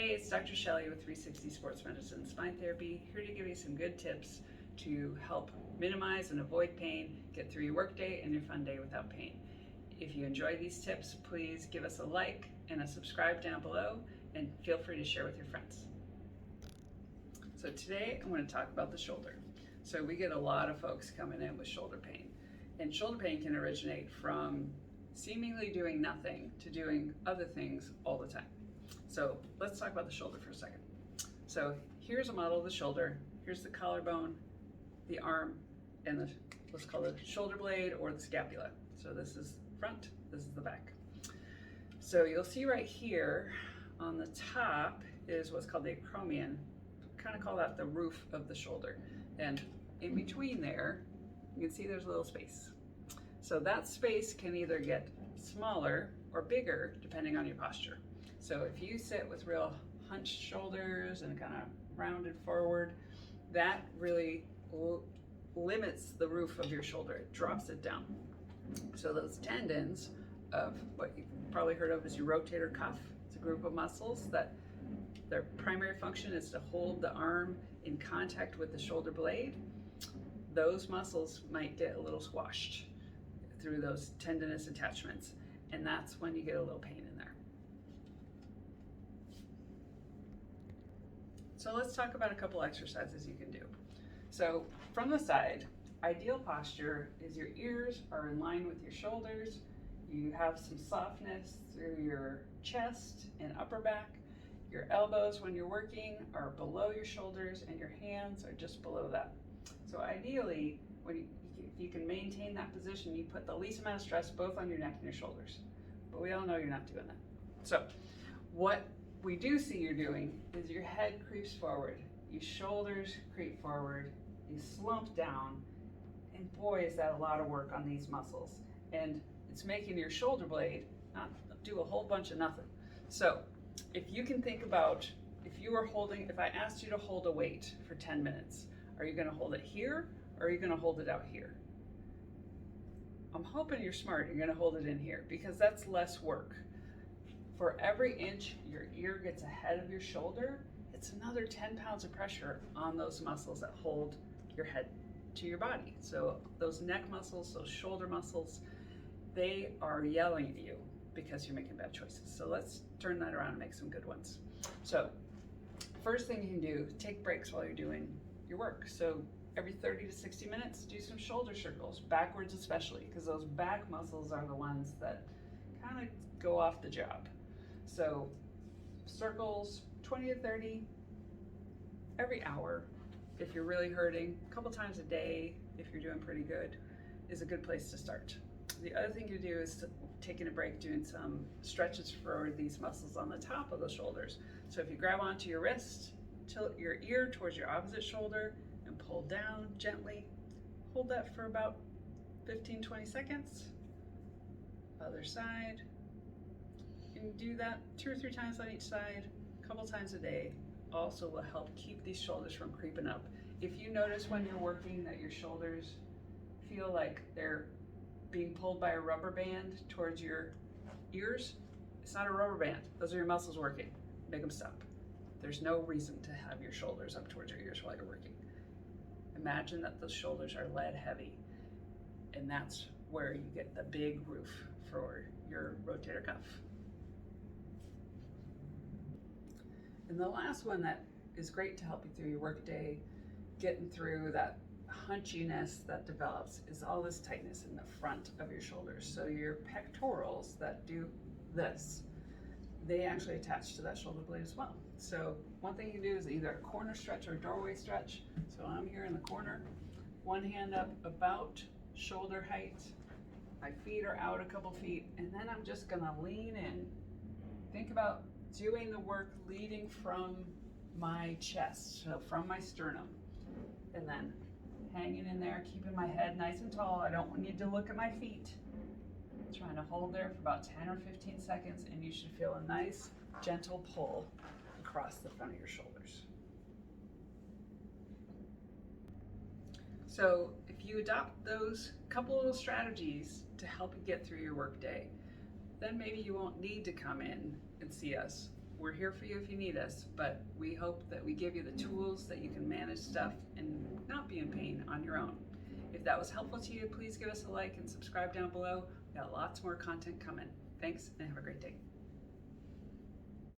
Hey, it's Dr. Shelley with 360 Sports Medicine Spine Therapy, here to give you some good tips to help minimize and avoid pain, get through your workday and your fun day without pain. If you enjoy these tips, please give us a like and a subscribe down below, and feel free to share with your friends. So today I'm going to talk about the shoulder. So we get a lot of folks coming in with shoulder pain, and shoulder pain can originate from seemingly doing nothing to doing other things all the time. So let's talk about the shoulder for a second. So here's a model of the shoulder. Here's the collarbone, the arm, and let's call it shoulder blade or the scapula. So this is front, this is the back. So you'll see right here on the top is what's called the acromion. Kind of call that the roof of the shoulder. And in between there, you can see there's a little space. So that space can either get smaller or bigger depending on your posture. So if you sit with real hunched shoulders and kind of rounded forward, that really limits the roof of your shoulder. It drops it down. So those tendons of what you've probably heard of as your rotator cuff, it's a group of muscles that their primary function is to hold the arm in contact with the shoulder blade. Those muscles might get a little squashed through those tendinous attachments, and that's when you get a little pain in there. So let's talk about a couple exercises you can do. So from the side, ideal posture is your ears are in line with your shoulders. You have some softness through your chest and upper back. Your elbows when you're working are below your shoulders and your hands are just below that. So ideally, if you can maintain that position, you put the least amount of stress both on your neck and your shoulders. But we all know you're not doing that. So what we do see you're doing is your head creeps forward, your shoulders creep forward, you slump down, and boy, is that a lot of work on these muscles. And it's making your shoulder blade not do a whole bunch of nothing. So if you can think about, if I asked you to hold a weight for 10 minutes, are you gonna hold it here or are you gonna hold it out here? I'm hoping you're smart, you're gonna hold it in here because that's less work. For every inch your ear gets ahead of your shoulder, it's another 10 pounds of pressure on those muscles that hold your head to your body. So those neck muscles, those shoulder muscles, they are yelling at you because you're making bad choices. So let's turn that around and make some good ones. So first thing you can do, take breaks while you're doing your work. So every 30 to 60 minutes, do some shoulder circles, backwards especially, because those back muscles are the ones that kind of go off the job. So circles, 20 to 30 every hour. If you're really hurting, a couple times a day, if you're doing pretty good, is a good place to start. The other thing to do is taking a break, doing some stretches for these muscles on the top of the shoulders. So if you grab onto your wrist, tilt your ear towards your opposite shoulder and pull down gently. Hold that for about 15-20 seconds. Other side. And do that 2 or 3 times on each side, a couple times a day. Also will help keep these shoulders from creeping up. If you notice when you're working that your shoulders feel like they're being pulled by a rubber band towards your ears, it's not a rubber band. Those are your muscles working. Make them stop. There's no reason to have your shoulders up towards your ears while you're working. Imagine that those shoulders are lead heavy, and that's where you get the big roof for your rotator cuff. And the last one that is great to help you through your workday, getting through that hunchiness that develops, is all this tightness in the front of your shoulders. So your pectorals that do this, they actually attach to that shoulder blade as well. So one thing you can do is either a corner stretch or a doorway stretch. So I'm here in the corner, one hand up about shoulder height, my feet are out a couple feet, and then I'm just gonna lean in. Think about doing the work leading from my chest, so from my sternum, and then hanging in there, keeping my head nice and tall. I don't need to look at my feet. Trying to hold there for about 10 or 15 seconds, and you should feel a nice, gentle pull across the front of your shoulders. So if you adopt those couple little strategies to help you get through your workday, then maybe you won't need to come in and see us we're here for you if you need us, but we hope that we give you the tools that you can manage stuff and not be in pain on your own. If that was helpful to you, please give us a like and subscribe down below. We got lots more content coming. Thanks and have a great day.